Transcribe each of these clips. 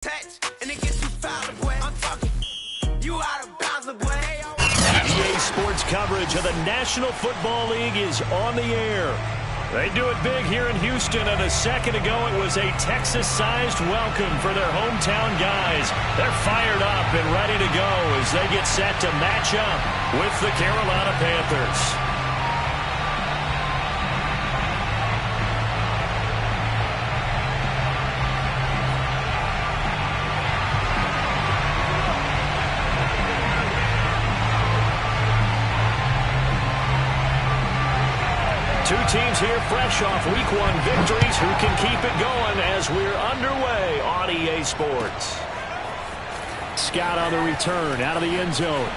touch, and it gets you fouled, boy. I'm talking, you out of bounds, boy. EA Sports coverage of the National Football League is on the air. They do it big here in Houston, and a second ago it was a Texas-sized welcome for their hometown guys. They're fired up and ready to go as they get set to match up with the Carolina Panthers. Two teams here fresh off Week 1 victories who can keep it going as we're underway on EA Sports. Scott on the return out of the end zone.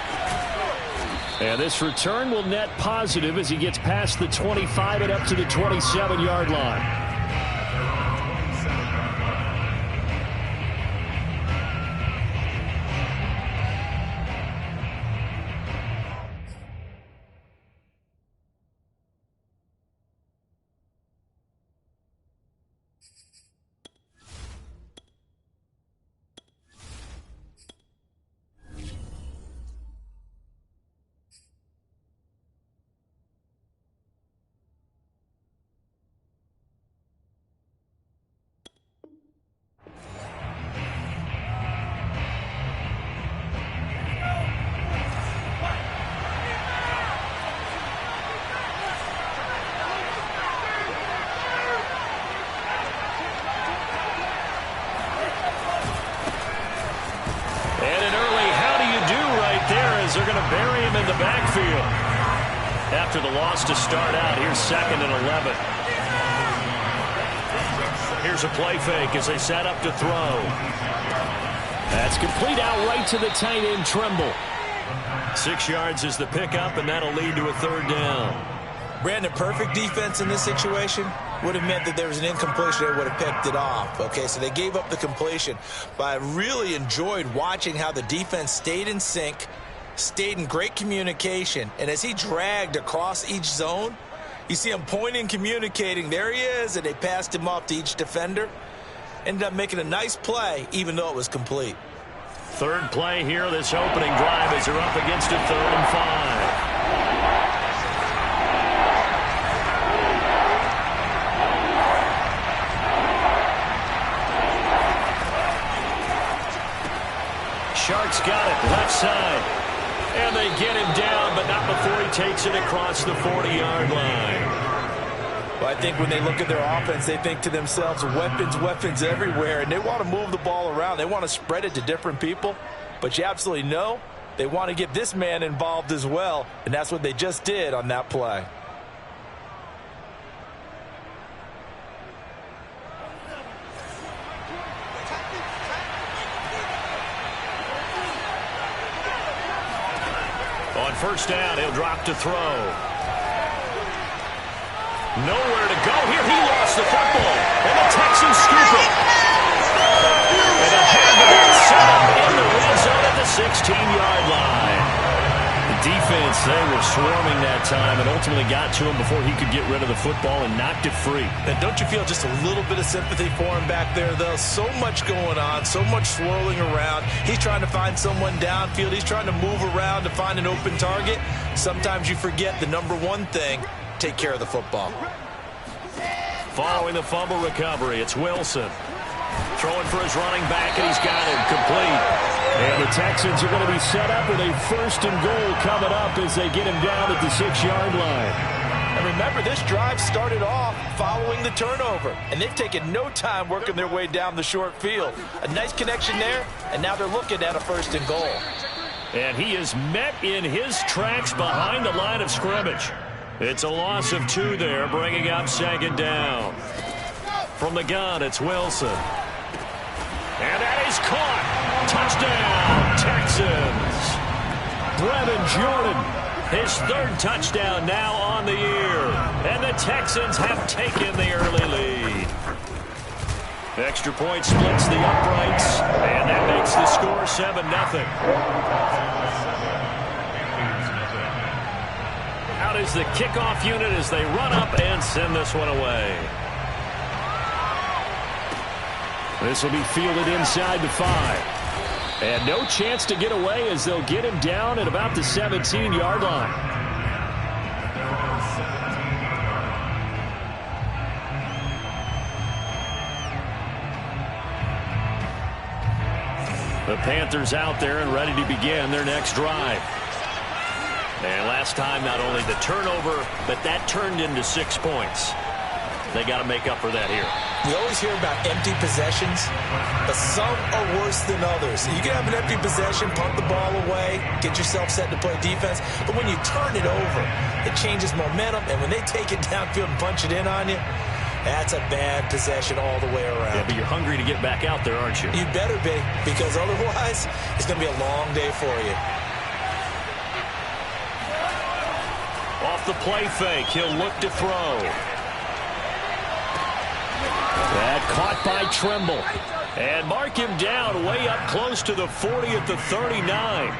And this return will net positive as he gets past the 25 and up to the 27-yard line. They're going to bury him in the backfield. After the loss to start out, here's 2nd and 11. Here's a play fake as they set up to throw. That's complete out right to the tight end, Tremble. 6 yards is the pickup, and that'll lead to a 3rd down. Brandon, perfect defense in this situation would have meant that there was an incompletion that would have picked it off. Okay, so they gave up the completion. But I really enjoyed watching how the defense stayed in sync, stayed in great communication, and as he dragged across each zone, you see him pointing, communicating, there he is, and they passed him off to each defender. Ended up making a nice play, even though it was complete. 3rd play here, this opening drive as they're up against a 3rd and 5. Sharks got it, left side. And they get him down, but not before he takes it across the 40-yard line. Well, I think when they look at their offense, they think to themselves, weapons everywhere, and they want to move the ball around. They want to spread it to different people, but you absolutely know they want to get this man involved as well, and that's what they just did on that play. On 1st down, he'll drop to throw. Nowhere to go here. He lost the football, and the Texans scoop it. And a hand set up in the red zone at the 16-yard line. The defense, they were swarming that time and ultimately got to him before he could get rid of the football and knocked it free. And don't you feel just a little bit of sympathy for him back there, though? So much going on, so much swirling around. He's trying to find someone downfield. He's trying to move around to find an open target. Sometimes you forget the number one thing, take care of the football. Following the fumble recovery, it's Wilson. Throwing for his running back, and he's got him complete. And the Texans are going to be set up with a 1st and goal coming up as they get him down at the 6-yard line. And remember, this drive started off following the turnover, and they've taken no time working their way down the short field. A nice connection there, and now they're looking at a 1st and goal. And he is met in his tracks behind the line of scrimmage. It's a loss of 2 there, bringing up 2nd down. From the gun, it's Wilson. And that is caught. Touchdown, Texans. Brevin Jordan, his 3rd touchdown now on the year. And the Texans have taken the early lead. Extra point splits the uprights, and that makes the score 7-0. Out is the kickoff unit as they run up and send this one away. This will be fielded inside the 5. And no chance to get away as they'll get him down at about the 17-yard line. The Panthers out there and ready to begin their next drive. And last time, not only the turnover, but that turned into 6 points. They got to make up for that here. We always hear about empty possessions, but some are worse than others. You can have an empty possession, punt the ball away, get yourself set to play defense, but when you turn it over, it changes momentum, and when they take it downfield and punch it in on you, that's a bad possession all the way around. Yeah, but you're hungry to get back out there, aren't you? You better be, because otherwise, it's going to be a long day for you. Off the play fake, he'll look to throw. That caught by Tremble. And mark him down way up close to the 40 at the 39.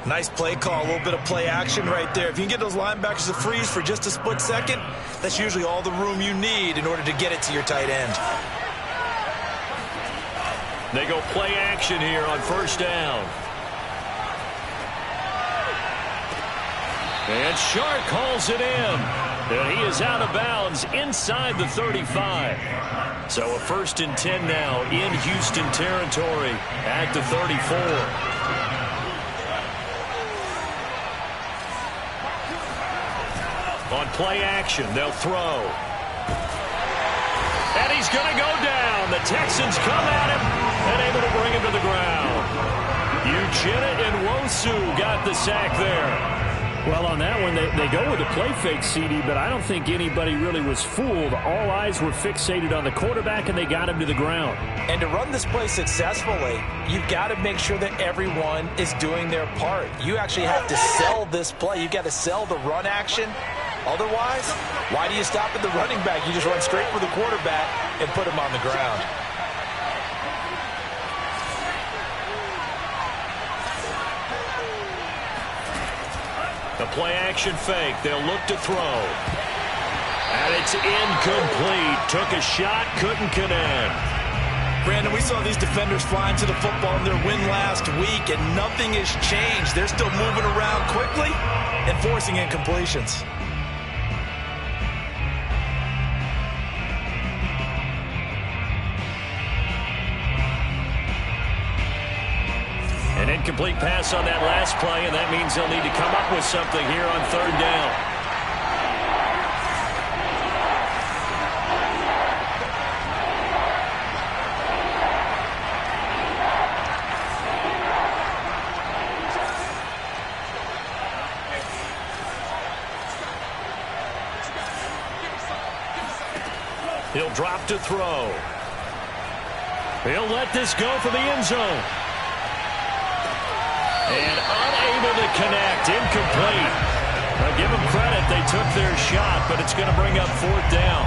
Nice play call, a little bit of play action right there. If you can get those linebackers to freeze for just a split second, that's usually all the room you need in order to get it to your tight end. They go play action here on first down. And Shark calls it in. And he is out of bounds inside the 35. So a 1st and 10 now in Houston territory at the 34. On play action, they'll throw. And he's going to go down. The Texans come at him and able to bring him to the ground. Uchenna Nwosu got the sack there. Well, on that one, they go with a play fake, CD, but I don't think anybody really was fooled. All eyes were fixated on the quarterback, and they got him to the ground. And to run this play successfully, you've got to make sure that everyone is doing their part. You actually have to sell this play. You've got to sell the run action. Otherwise, why do you stop at the running back? You just run straight for the quarterback and put him on the ground. The play action fake. They'll look to throw. And it's incomplete. Took a shot, couldn't connect. Brandon, we saw these defenders flying to the football in their win last week, and nothing has changed. They're still moving around quickly and forcing incompletions. An incomplete pass on that last play, and that means they'll need to come up with something here on 3rd down. He'll drop to throw. He'll let this go for the end zone. And unable to connect, incomplete. Now give them credit, they took their shot, but it's going to bring up 4th down.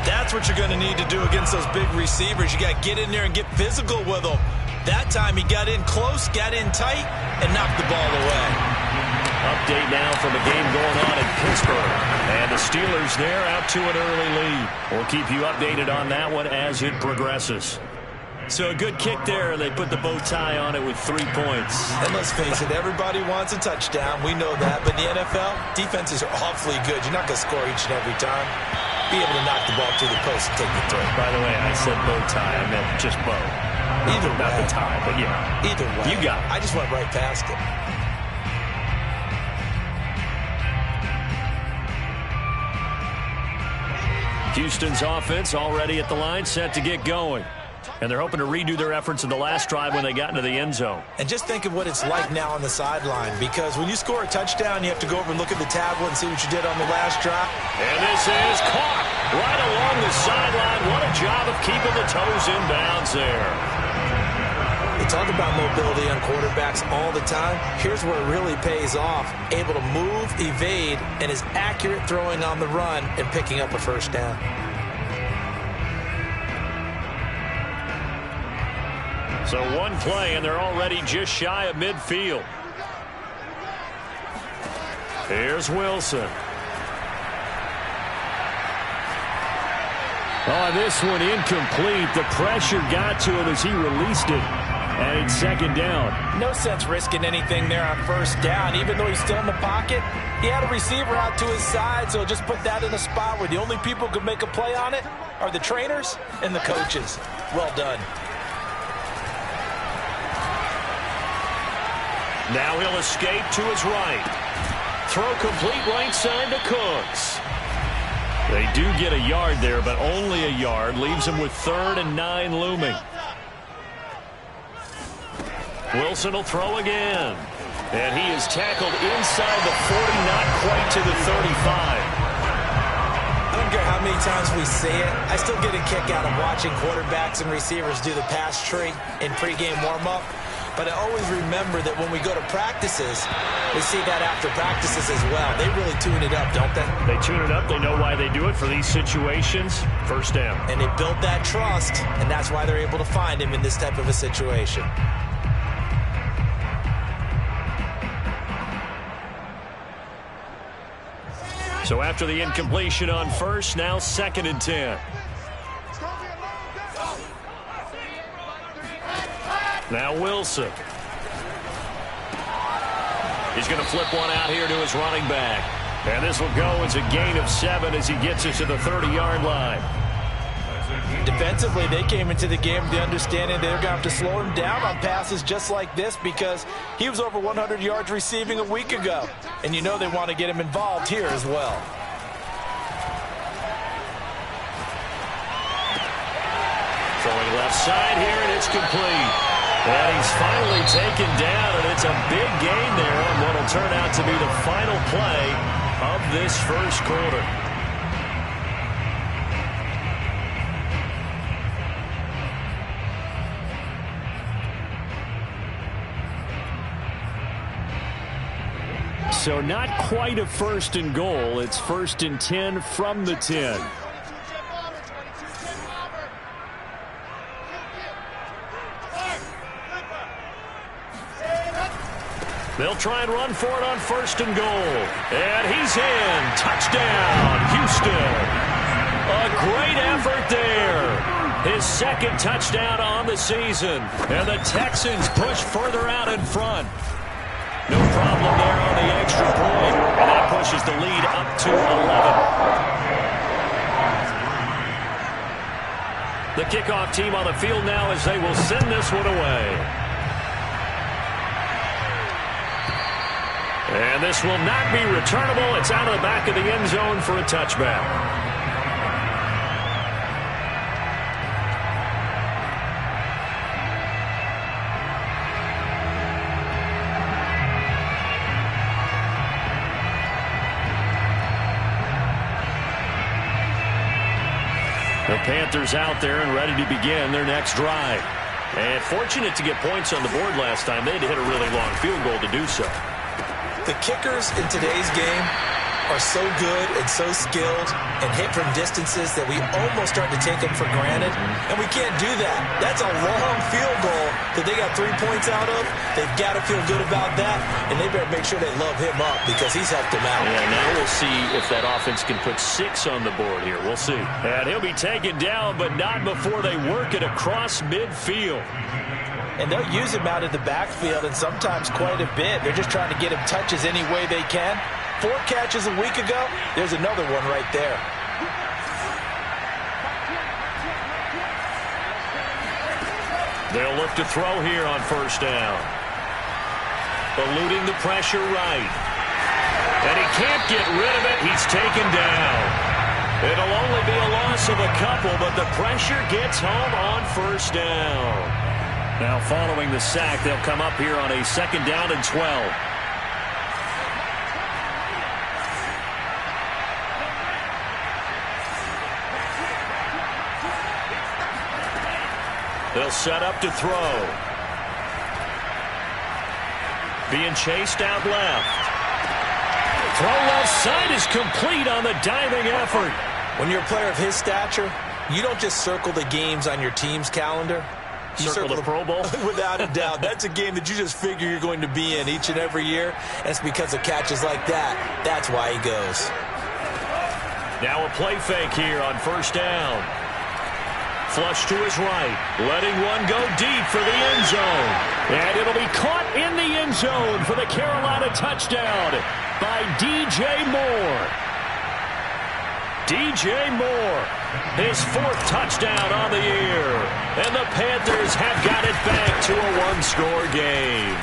That's what you're going to need to do against those big receivers. You got to get in there and get physical with them. That time he got in close, got in tight, and knocked the ball away. Update now from a game going on in Pittsburgh. And the Steelers there out to an early lead. We'll keep you updated on that one as it progresses. So a good kick there. They put the bow tie on it with 3 points. And let's face it, everybody wants a touchdown. We know that. But in the NFL, defenses are awfully good. You're not going to score each and every time. Be able to knock the ball through the post and take the throw. By the way, I said bow tie. I meant just bow. Either way. Not the tie, but yeah. Either way. You got it. I just went right past it. Houston's offense already at the line, set to get going. And they're hoping to redo their efforts in the last drive when they got into the end zone. And just think of what it's like now on the sideline, because when you score a touchdown, you have to go over and look at the tablet and see what you did on the last drive. And this is caught right along the sideline. What a job of keeping the toes in bounds there. They talk about mobility on quarterbacks all the time. Here's where it really pays off. Able to move, evade, and is accurate throwing on the run and picking up a 1st down. So one play, and they're already just shy of midfield. Here's Wilson. Oh, this one incomplete. The pressure got to him as he released it. And it's second down. No sense risking anything there on first down. Even though he's still in the pocket, he had a receiver out to his side, so just put that in a spot where the only people who can make a play on it are the trainers and the coaches. Well done. Now he'll escape to his right. Throw complete right side to Cooks. They do get a yard there, but only a yard. Leaves him with 3rd and 9 looming. Wilson will throw again. And he is tackled inside the 40, not quite to the 35. I don't care how many times we say it, I still get a kick out of watching quarterbacks and receivers do the pass tree in pregame warm-up. But I always remember that when we go to practices, we see that after practices as well. They really tune it up, don't they? They tune it up. They know why they do it for these situations. First down. And they built that trust, and that's why they're able to find him in this type of a situation. So after the incompletion on first, now 2nd and 10. Now Wilson. He's going to flip one out here to his running back. And this will go as a gain of 7 as he gets it to the 30-yard line. Defensively, they came into the game with the understanding they're going to have to slow him down on passes just like this because he was over 100 yards receiving a week ago. And you know they want to get him involved here as well. Throwing left side here, and it's complete. And he's finally taken down, and it's a big gain there on what will turn out to be the final play of this first quarter. So not quite a 1st and goal. It's 1st and 10 from the 10. They'll try and run for it on 1st and goal. And he's in. Touchdown, Houston. A great effort there. His 2nd touchdown on the season. And the Texans push further out in front. No problem there on the extra point. And that pushes the lead up to 11. The kickoff team on the field now as they will send this one away. And this will not be returnable. It's out of the back of the end zone for a touchback. The Panthers out there and ready to begin their next drive. And fortunate to get points on the board last time. They had to hit a really long field goal to do so. The kickers in today's game are so good and so skilled and hit from distances that we almost start to take them for granted, and we can't do that. That's a long field goal that they got 3 points out of. They've got to feel good about that, and they better make sure they love him up because he's helped them out. Yeah, now we'll see if that offense can put 6 on the board here. We'll see. And he'll be taken down, but not before they work it across midfield. And they'll use him out of the backfield, and sometimes quite a bit. They're just trying to get him touches any way they can. 4 catches a week ago. There's another one right there. They'll look to throw here on 1st down. Eluding the pressure right. And he can't get rid of it. He's taken down. It'll only be a loss of a couple, but the pressure gets home on 1st down. Now following the sack, they'll come up here on a 2nd down and 12. They'll set up to throw. Being chased out left. Throw left side is complete on the diving effort. When you're a player of his stature, you don't just circle the games on your team's calendar. You circle the Pro Bowl? Without a doubt. That's a game that you just figure you're going to be in each and every year. And it's because of catches like that. That's why he goes. Now a play fake here on 1st down. Flush to his right. Letting one go deep for the end zone. And it'll be caught in the end zone for the Carolina touchdown by DJ Moore. DJ Moore, his 4th touchdown on the year. And the Panthers have got it back to a 1-score game.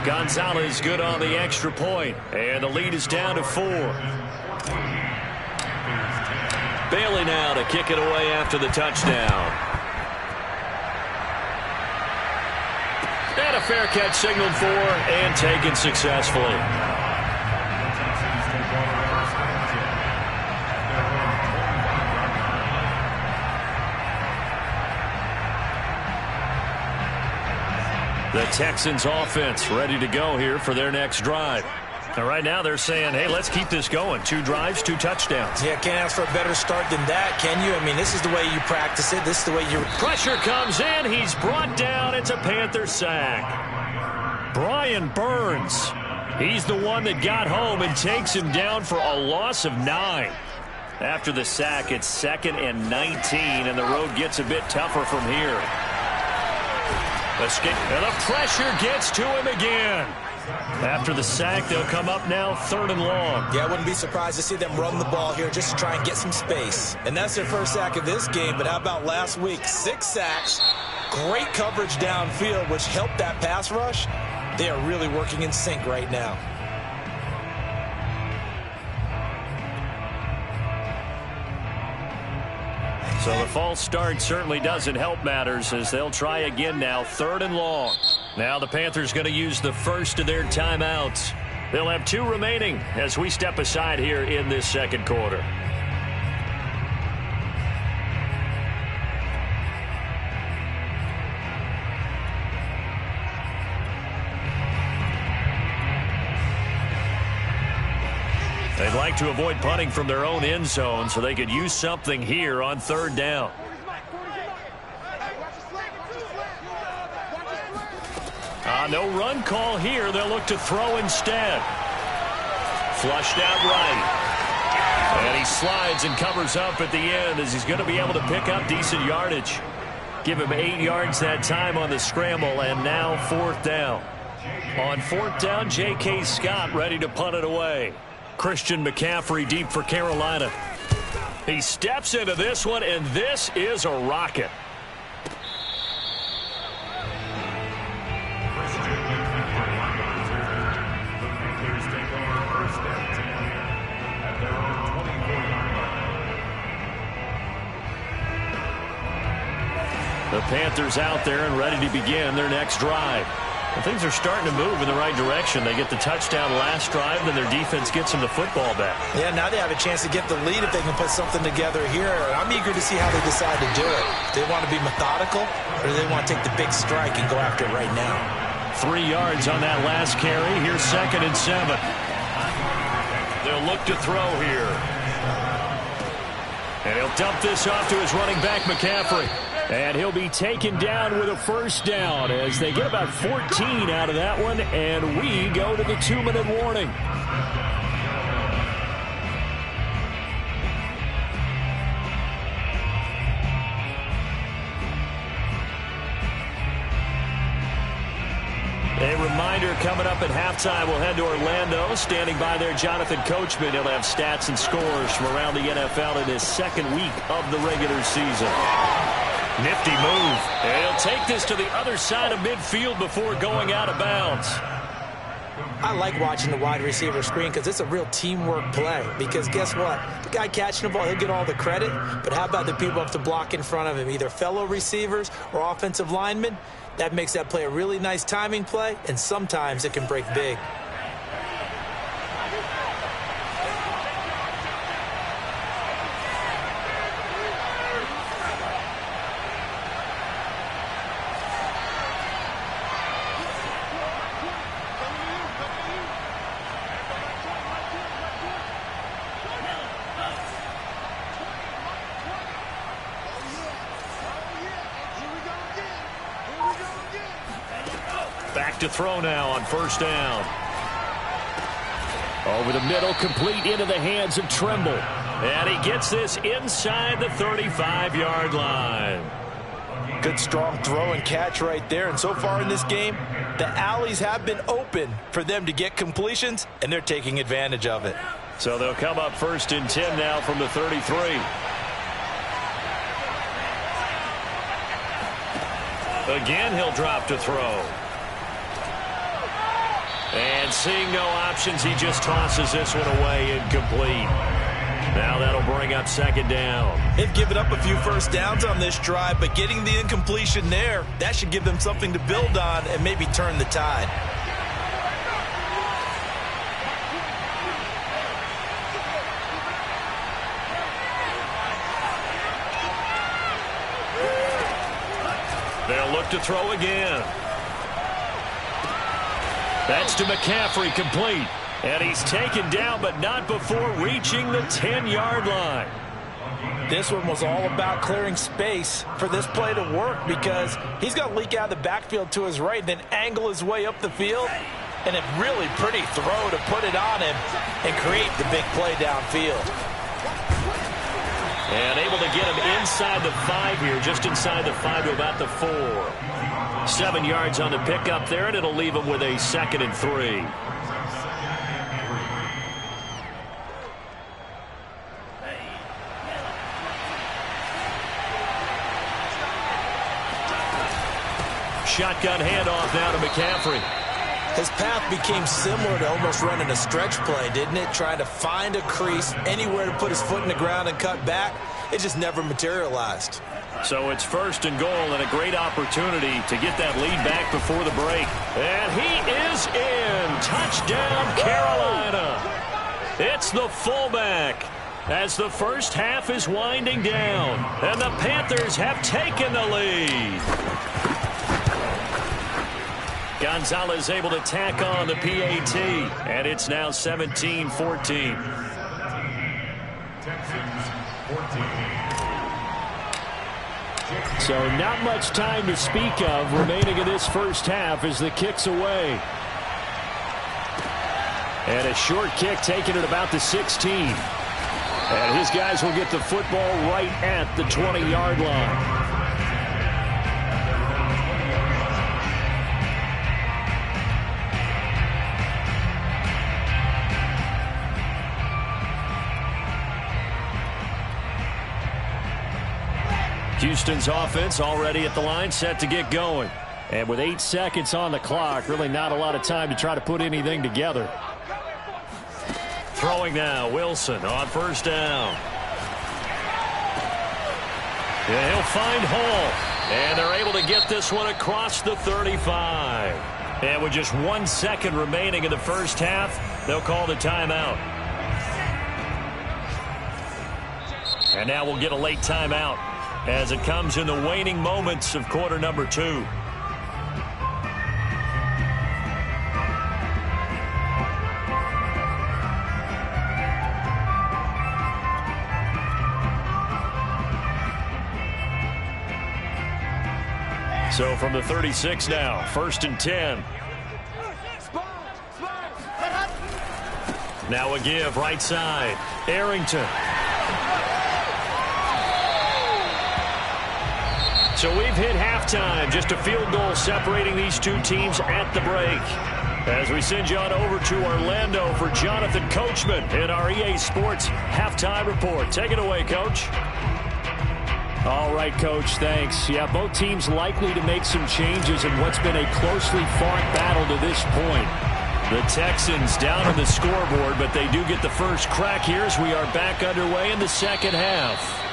Gonzalez good on the extra point, and the lead is down to 4. Bailey now to kick it away after the touchdown. And a fair catch signaled for and taken successfully. The Texans offense ready to go here for their next drive. And right now they're saying, hey, let's keep this going. 2 drives, 2 touchdowns. Yeah, can't ask for a better start than that, can you? I mean, this is the way you practice it. This is the way you... Pressure comes in. He's brought down. It's a Panther sack. Brian Burns. He's the one that got home and takes him down for a loss of 9. After the sack, it's 2nd and 19, and the road gets a bit tougher from here. Escape, and the pressure gets to him again. After the sack, they'll come up now 3rd and long. Yeah, I wouldn't be surprised to see them run the ball here just to try and get some space. And that's their first sack of this game, but how about last week? 6 sacks, great coverage downfield, which helped that pass rush. They are really working in sync right now. So the false start certainly doesn't help matters as they'll try again now, 3rd and long. Now the Panthers going to use the first of their timeouts. They'll have 2 remaining as we step aside here in this 2nd quarter. They'd like to avoid punting from their own end zone so they could use something here on 3rd down. No run call here. They'll look to throw instead. Flushed out right. And he slides and covers up at the end as he's going to be able to pick up decent yardage. Give him 8 yards that time on the scramble, and now 4th down. On 4th down, J.K. Scott ready to punt it away. Christian McCaffrey deep for Carolina. He steps into this one, and this is a rocket. The Panthers out there and ready to begin their next drive. And things are starting to move in the right direction. They get the touchdown last drive, then their defense gets them the football back. Yeah, now they have a chance to get the lead if they can put something together here. I'm eager to see how they decide to do it. Do they want to be methodical, or do they want to take the big strike and go after it right now? 3 yards on that last carry. Here's 2nd and 7. They'll look to throw here. And he'll dump this off to his running back, McCaffrey. And he'll be taken down with a 1st down as they get about 14 out of that one, and we go to the 2-minute warning. A reminder coming up at halftime, we'll head to Orlando. Standing by there, Jonathan Coachman. He'll have stats and scores from around the NFL in his 2nd week of the regular season. Nifty move. And he'll take this to the other side of midfield before going out of bounds. I like watching the wide receiver screen because it's a real teamwork play. Because guess what? The guy catching the ball, he'll get all the credit. But how about the people up to block in front of him, either fellow receivers or offensive linemen? That makes that play a really nice timing play, and sometimes it can break big. Back to throw now on 1st down. Over the middle, complete into the hands of Tremble. And he gets this inside the 35-yard line. Good, strong throw and catch right there. And so far in this game, the alleys have been open for them to get completions, and they're taking advantage of it. So they'll come up 1st and 10 now from the 33. Again, he'll drop to throw. And seeing no options, he just tosses this one away, incomplete. Now that'll bring up 2nd down. They've given up a few first downs on this drive, but getting the incompletion there, that should give them something to build on and maybe turn the tide. They'll look to throw again. That's to McCaffrey, complete. And he's taken down, but not before reaching the 10-yard line. This one was all about clearing space for this play to work, because he's got to leak out of the backfield to his right and then angle his way up the field. And a really pretty throw to put it on him and create the big play downfield. And able to get him inside the 5 here, just inside the 5 to about the 4. 7 yards on the pickup there, and it'll leave him with a 2nd and 3. Shotgun handoff now to McCaffrey. His path became similar to almost running a stretch play, didn't it? Trying to find a crease, anywhere to put his foot in the ground and cut back. It just never materialized. So it's 1st and goal, and a great opportunity to get that lead back before the break. And he is in. Touchdown, Carolina. It's the fullback as the first half is winding down, and the Panthers have taken the lead. Gonzalez able to tack on the PAT, and it's now 17-14. So not much time to speak of remaining in this first half as the kick's away. And a short kick taken at about the 16. And his guys will get the football right at the 20-yard line. Houston's offense already at the line, set to get going. And with 8 seconds on the clock, really not a lot of time to try to put anything together. Throwing now, Wilson on 1st down. Yeah, he'll find Hall. And they're able to get this one across the 35. And with just 1 second remaining in the first half, they'll call the timeout. And now we'll get a late timeout as it comes in the waning moments of quarter number 2. So from the 36 now, 1st and 10. Now a give, right side. Arrington. So we've hit halftime. Just a field goal separating these two teams at the break. As we send you on over to Orlando for Jonathan Coachman in our EA Sports Halftime Report. Take it away, Coach. All right, Coach, thanks. Yeah, both teams likely to make some changes in what's been a closely fought battle to this point. The Texans down on the scoreboard, but they do get the first crack here as we are back underway in the second half.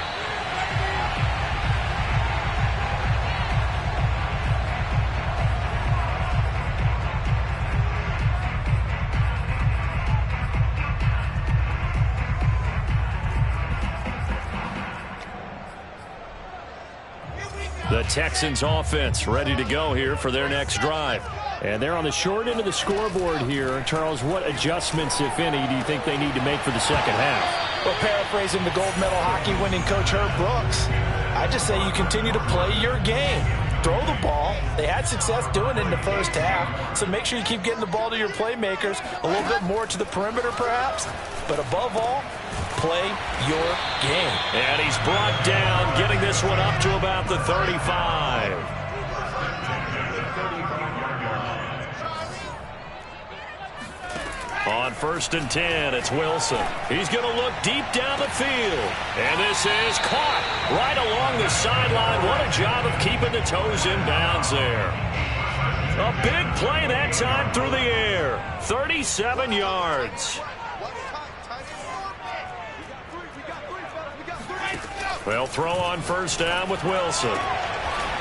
The Texans offense ready to go here for their next drive. And they're on the short end of the scoreboard here. Charles, what adjustments, if any, do you think they need to make for the second half? Well, paraphrasing the gold medal hockey winning coach Herb Brooks, I just say you continue to play your game. Throw the ball. They had success doing it in the first half, so make sure you keep getting the ball to your playmakers, a little bit more to the perimeter perhaps. But above all, play your game. And he's brought down, getting this one up to about the 35. On 1st and 10, it's Wilson. He's going to look deep down the field. And this is caught right along the sideline. What a job of keeping the toes in bounds there. A big play that time through the air. 37 yards. They'll throw on 1st down with Wilson.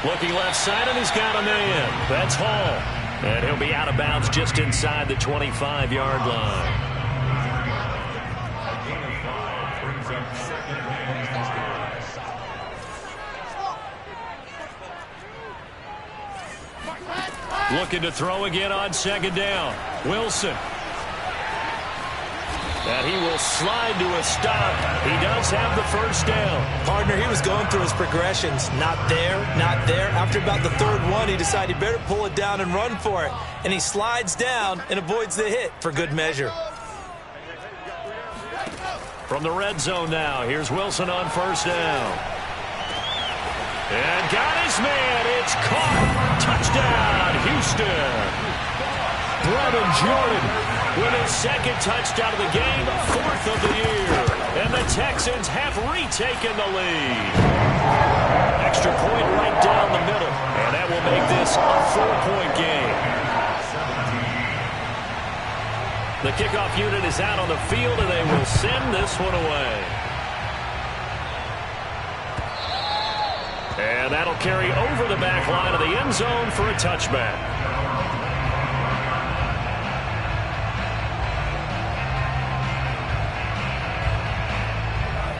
Looking left side, and he's got a man. That's Hall. And he'll be out of bounds just inside the 25-yard line. Looking to throw again on 2nd down. Wilson. And he will slide to a stop. He does have the 1st down. Partner, he was going through his progressions. Not there, not there. After about the 3rd one, he decided he better pull it down and run for it. And he slides down and avoids the hit for good measure. From the red zone now, here's Wilson on 1st down. And got his man. It's caught. Touchdown, Houston. Brevin Jordan with his 2nd touchdown of the game, 4th of the year. And the Texans have retaken the lead. Extra point right down the middle. And that will make this a 4-point game. The kickoff unit is out on the field, and they will send this one away. And that'll carry over the back line of the end zone for a touchback.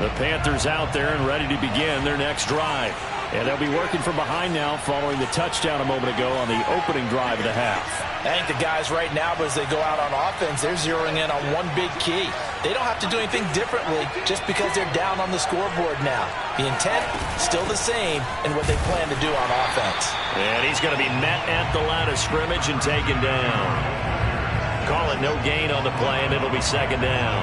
The Panthers out there and ready to begin their next drive. And they'll be working from behind now following the touchdown a moment ago on the opening drive of the half. I think the guys right now, as they go out on offense, they're zeroing in on one big key. They don't have to do anything differently just because they're down on the scoreboard now. The intent, still the same in what they plan to do on offense. And he's going to be met at the line of scrimmage and taken down. Call it no gain on the play, and it'll be 2nd down.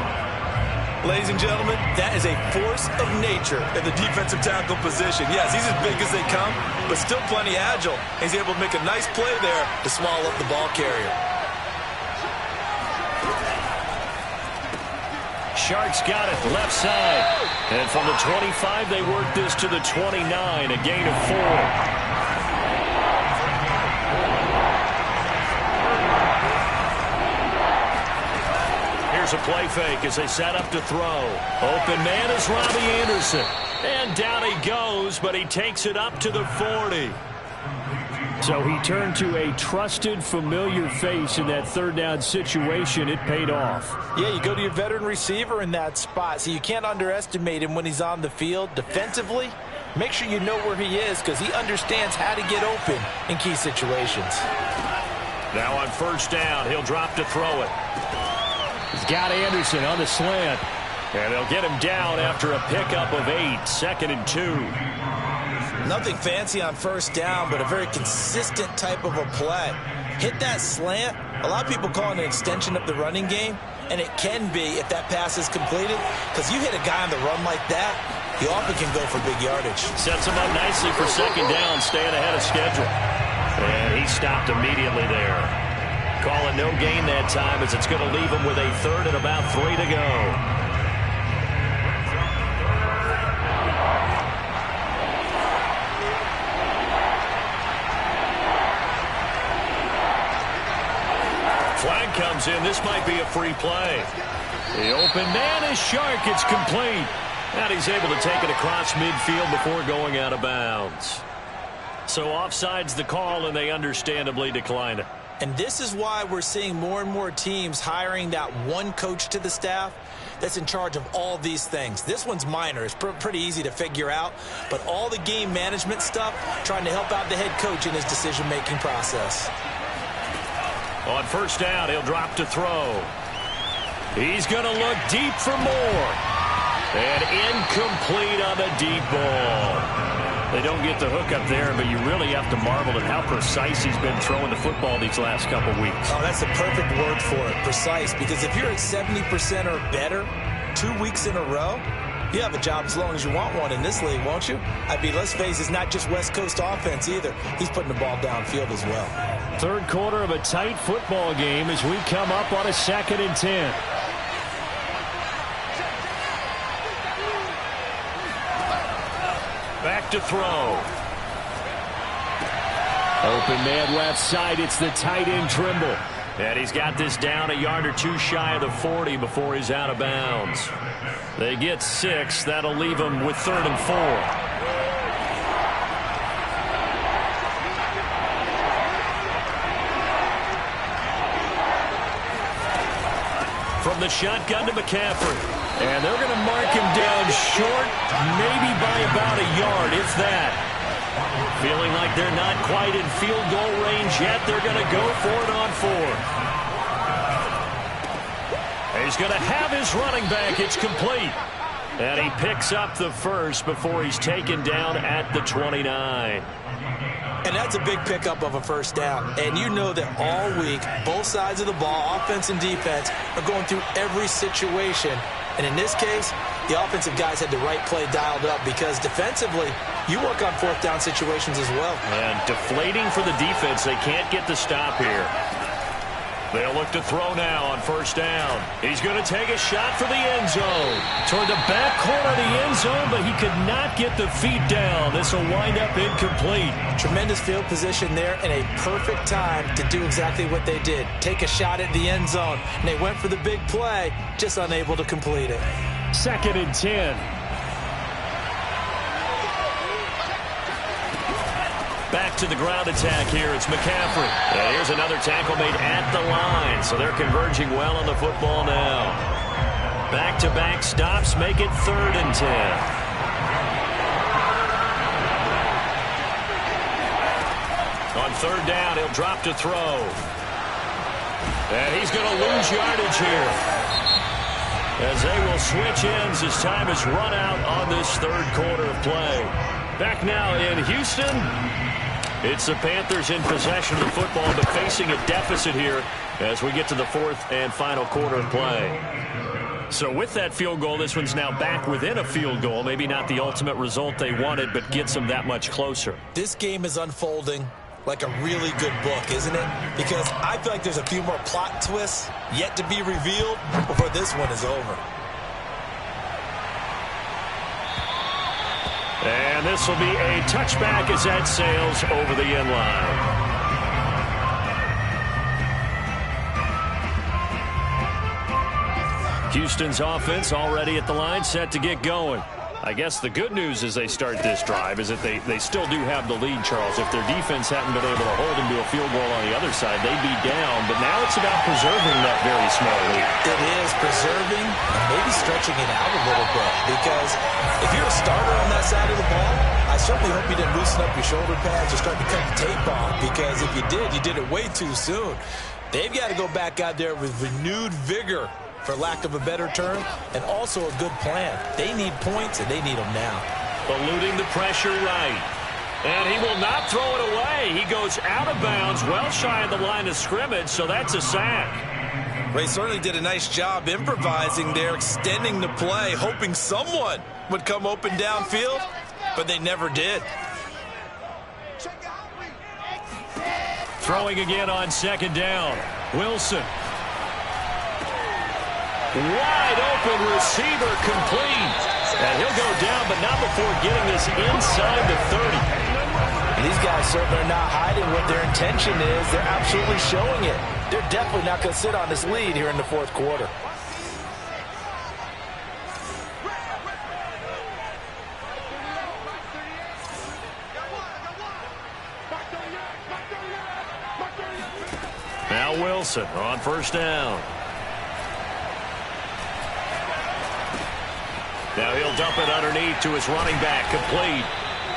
Ladies and gentlemen, that is a force of nature in the defensive tackle position. Yes, he's as big as they come, but still plenty agile. He's able to make a nice play there to swallow up the ball carrier. Sharks got it left side. And from the 25, they work this to the 29, a gain of 4. Here's a play fake as they set up to throw. Open man is Robbie Anderson. And down he goes, but he takes it up to the 40. So he turned to a trusted, familiar face in that 3rd down situation. It paid off. Yeah, you go to your veteran receiver in that spot, so you can't underestimate him when he's on the field. Defensively, make sure you know where he is because he understands how to get open in key situations. Now on 1st down, he'll drop to throw it. He's got Anderson on the slant. And they'll get him down after a pickup of 8, 2nd and 2. Nothing fancy on 1st down, but a very consistent type of a play. Hit that slant. A lot of people call it an extension of the running game, and it can be if that pass is completed, because you hit a guy on the run like that, he often can go for big yardage. Sets him up nicely for 2nd down, staying ahead of schedule. And he stopped immediately there. Call it no gain that time as it's going to leave him with a 3rd and about 3 to go. Flag comes in. This might be a free play. The open man is Shark. It's complete. And he's able to take it across midfield before going out of bounds. So offside's the call, and they understandably decline it. And this is why we're seeing more and more teams hiring that one coach to the staff that's in charge of all these things. This one's minor. It's pretty easy to figure out. But all the game management stuff, trying to help out the head coach in his decision-making process. On 1st down, he'll drop to throw. He's going to look deep for more. And incomplete on the deep ball. They don't get the hook up there, but you really have to marvel at how precise he's been throwing the football these last couple weeks. Oh, that's the perfect word for it, precise, because if you're at 70% or better, 2 weeks in a row? You have a job as long as you want one in this league, won't you? I mean, let's face it, it's not just West Coast offense either. He's putting the ball downfield as well. Third quarter of a tight football game as we come up on a 2nd and 10. Back to throw. Open man left side. It's the tight end Trimble. And he's got this down a yard or two shy of the 40 before he's out of bounds. They get 6. That'll leave him with 3rd and 4. From the shotgun to McCaffrey. And they're going to mark him down short, maybe by about a yard, if that. Feeling like they're not quite in field goal range yet. They're going to go for it on 4. He's going to have his running back. It's complete. And he picks up the first before he's taken down at the 29. And that's a big pickup of a first down. And you know that all week, both sides of the ball, offense and defense, are going through every situation. And in this case, the offensive guys had the right play dialed up because defensively, you work on 4th down situations as well. And deflating for the defense. They can't get the stop here. They'll look to throw now on 1st down. He's going to take a shot for the end zone. Toward the back corner of the end zone, but he could not get the feet down. This will wind up incomplete. Tremendous field position there and a perfect time to do exactly what they did. Take a shot at the end zone. And they went for the big play, just unable to complete it. 2nd and 10. Back to the ground attack here. It's McCaffrey. And here's another tackle made at the line. So they're converging well on the football now. Back-to-back stops make it 3rd and 10. On 3rd down, he'll drop to throw. And he's going to lose yardage here. As they will switch ends as time is run out on this 3rd quarter of play. Back now in Houston. It's the Panthers in possession of the football, but facing a deficit here as we get to the 4th and final quarter of play. So with that field goal, this one's now back within a field goal. Maybe not the ultimate result they wanted, but gets them that much closer. This game is unfolding like a really good book, isn't it? Because I feel like there's a few more plot twists yet to be revealed before this one is over. And this will be a touchback as that sails over the end line. Houston's offense already at the line, set to get going. I guess the good news as they start this drive is that they still do have the lead, Charles. If their defense hadn't been able to hold them to a field goal on the other side, they'd be down. But now it's about preserving that very small lead. It is preserving and maybe stretching it out a little bit. Because if you're a starter on that side of the ball, I certainly hope you didn't loosen up your shoulder pads or start to cut the tape off. Because if you did it way too soon. They've got to go back out there with renewed vigor, for lack of a better term, and also a good plan. They need points, and they need them now. Eluding the pressure right. And he will not throw it away. He goes out of bounds, well shy of the line of scrimmage, so that's a sack. Ray certainly did a nice job improvising there, extending the play, hoping someone would come open downfield, but they never did. Throwing again on 2nd down. Wilson. Wide open receiver complete. And he'll go down, but not before getting this inside the 30. And these guys certainly are not hiding what their intention is. They're absolutely showing it. They're definitely not going to sit on this lead here in the 4th quarter. Now Wilson on 1st down. Now he'll dump it underneath to his running back, complete.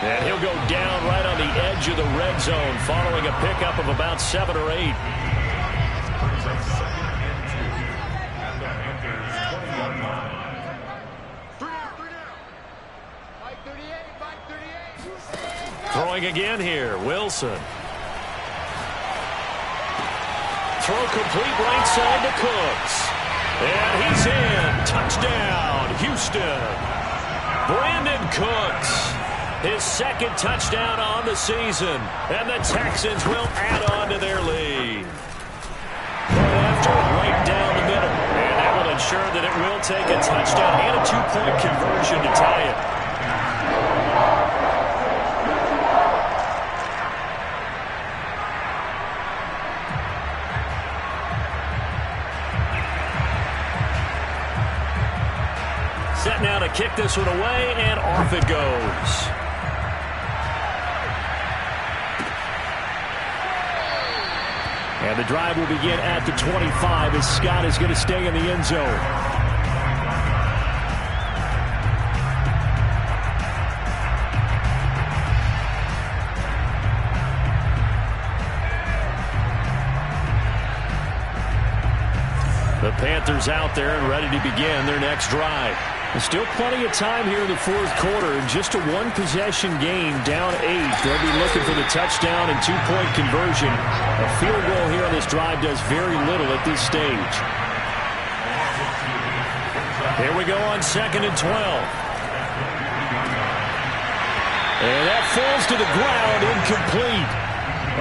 And he'll go down right on the edge of the red zone following a pickup of about 7 or 8. Throwing again here, Wilson. Throw complete right side to Cooks. And he's in. Touchdown, Houston. Brandon Cooks, his second touchdown on the season. And the Texans will add on to their lead. Right after, right down the middle. And that will ensure that it will take a touchdown and a two-point conversion to tie it. Set now to kick this one away, and off it goes. And the drive will begin at the 25 as Scott is going to stay in the end zone. The Panthers out there and ready to begin their next drive. There's still plenty of time here in the fourth quarter, and just a one-possession game, down 8. They'll be looking for the touchdown and two-point conversion. A field goal here on this drive does very little at this stage. Here we go on 2nd and 12. And that falls to the ground, incomplete.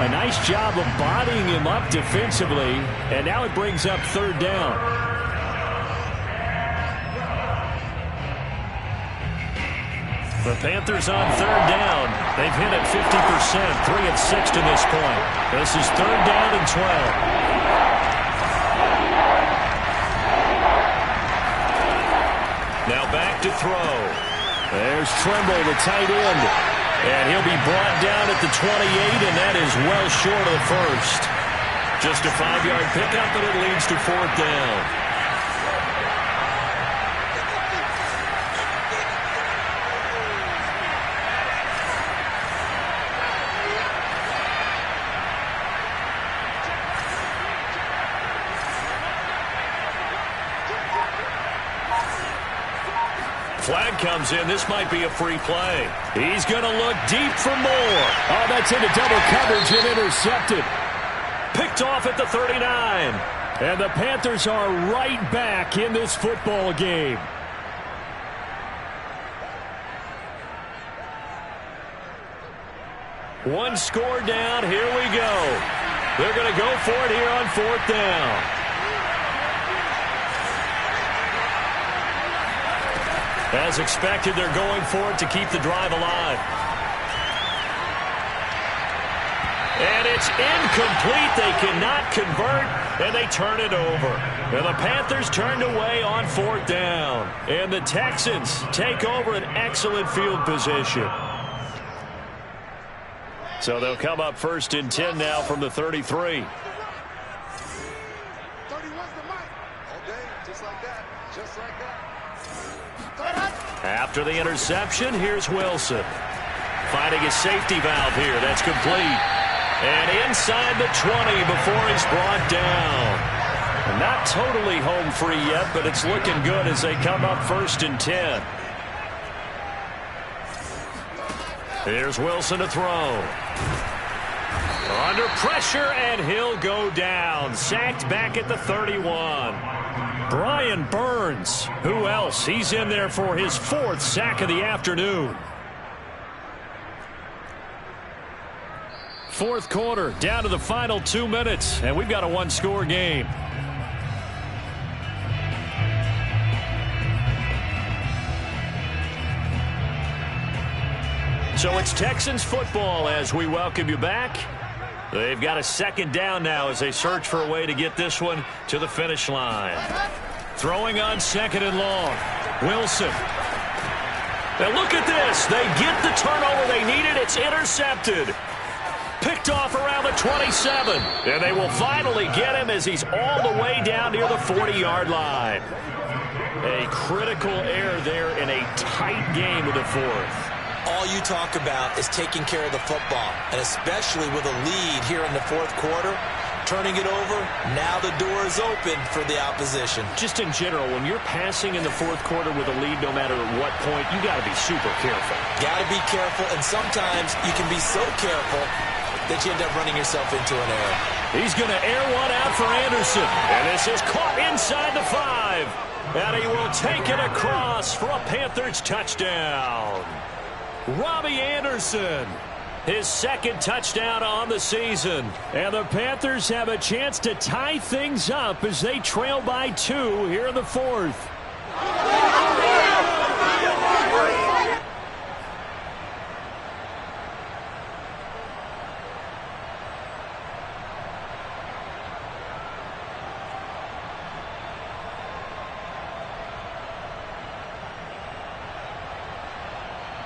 A nice job of bodying him up defensively, and now it brings up 3rd down. The Panthers on 3rd down. They've hit it 50%, 3 of 6 to this point. This is 3rd down and 12. Now back to throw. There's Trimble, the tight end. And he'll be brought down at the 28, and that is well short of the first. Just a 5-yard pickup, and it leads to 4th down. Flag comes in. This might be a free play. He's going to look deep for more. Oh, that's into double coverage and intercepted. Picked off at the 39. And the Panthers are right back in this football game. One score down. Here we go. They're going to go for it here on 4th down. As expected, they're going for it to keep the drive alive. And it's incomplete. They cannot convert, and they turn it over. And the Panthers turned away on 4th down. And the Texans take over an excellent field position. So they'll come up 1st and 10 now from the 33. 31's the mic. Okay, just like that. Just like that. After the interception, here's Wilson. Finding a safety valve here. That's complete. And inside the 20 before he's brought down. Not totally home free yet, but it's looking good as they come up 1st and 10. Here's Wilson to throw. Under pressure, and he'll go down. Sacked back at the 31. Brian Burns. Who else? He's in there for his 4th sack of the afternoon. 4th quarter, down to the final 2 minutes, and we've got a one-score game. So it's Texans football as we welcome you back. They've got a 2nd down now as they search for a way to get this one to the finish line. Throwing on 2nd and long. Wilson. Now look at this. They get the turnover they needed. It's intercepted. Picked off around the 27. And they will finally get him as he's all the way down near the 40-yard line. A critical error there in a tight game of the 4th. All you talk about is taking care of the football, and especially with a lead here in the 4th quarter, turning it over, now the door is open for the opposition. Just in general, when you're passing in the 4th quarter with a lead, no matter at what point, you got to be super careful. Got to be careful, and sometimes you can be so careful that you end up running yourself into an error. He's going to air one out for Anderson. And this is caught inside the 5. And he will take it across for a Panthers touchdown. Robbie Anderson, his second touchdown on the season. And the Panthers have a chance to tie things up as they trail by 2 here in the 4th.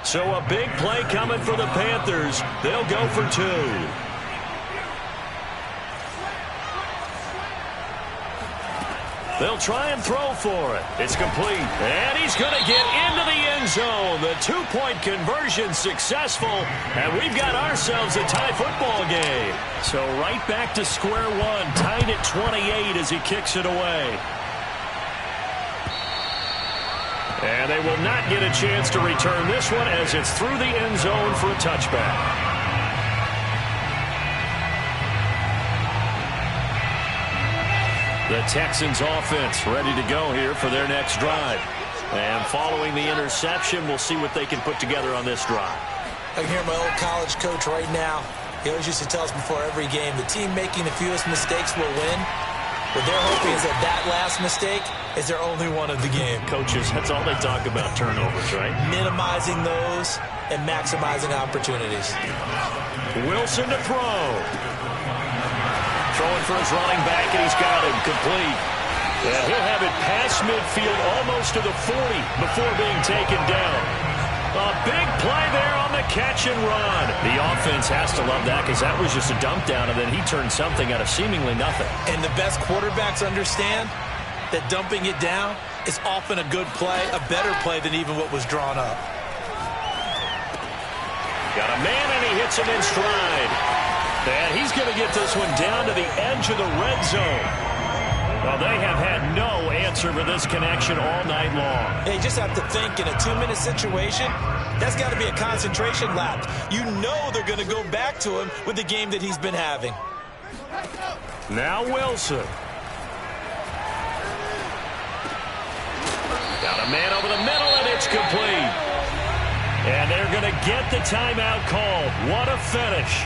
So a big play coming for the Panthers. They'll go for 2. They'll try and throw for it. It's complete. And he's going to get into the end zone. The 2-point conversion successful. And we've got ourselves a tie football game. So right back to square one. Tied at 28 as he kicks it away. And they will not get a chance to return this one as it's through the end zone for a touchback. The Texans offense ready to go here for their next drive. And following the interception, we'll see what they can put together on this drive. I can hear my old college coach right now. He always used to tell us before every game, the team making the fewest mistakes will win. What they're hoping is that last mistake is their only one of the game. Coaches, that's all they talk about, turnovers, right? Minimizing those and maximizing opportunities. Wilson to throw. Throwing for his running back, and he's got him complete. And he'll have it past midfield almost to the 40 before being taken down. A big play there on the catch and run. The offense has to love that because that was just a dump down, and then he turned something out of seemingly nothing. And the best quarterbacks understand that dumping it down is often a good play, a better play than even what was drawn up. Got a man, and he hits him in stride. And he's going to get this one down to the edge of the red zone. Well, they have had no answer for this connection all night long. Yeah, you just have to think in a 2-minute situation, that's got to be a concentration lapse. You know they're going to go back to him with the game that he's been having. Now Wilson. Got a man over the middle, and it's complete. And they're going to get the timeout called. What a finish.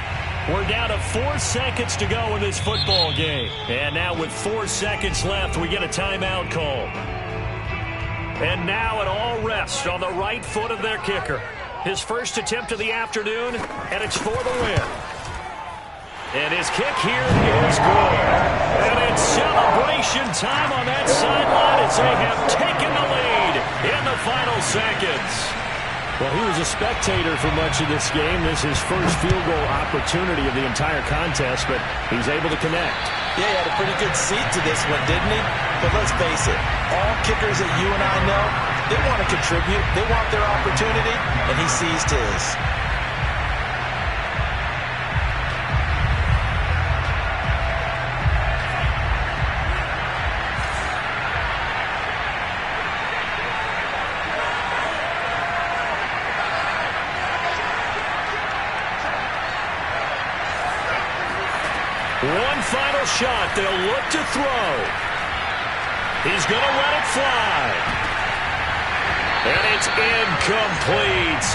We're down to 4 seconds to go in this football game. And now with 4 seconds left, we get a timeout call. And now it all rests on the right foot of their kicker. His first attempt of the afternoon, and it's for the win. And his kick here is good. And it's celebration time on that sideline as they have taken the lead in the final seconds. Well, he was a spectator for much of this game. This is his first field goal opportunity of the entire contest, but he's able to connect. Yeah, he had a pretty good seat to this one, didn't he? But let's face it, all kickers that you and I know, they want to contribute. They want their opportunity, and he seized his. One final shot. They'll look to throw. He's going to let it fly. And it's incomplete.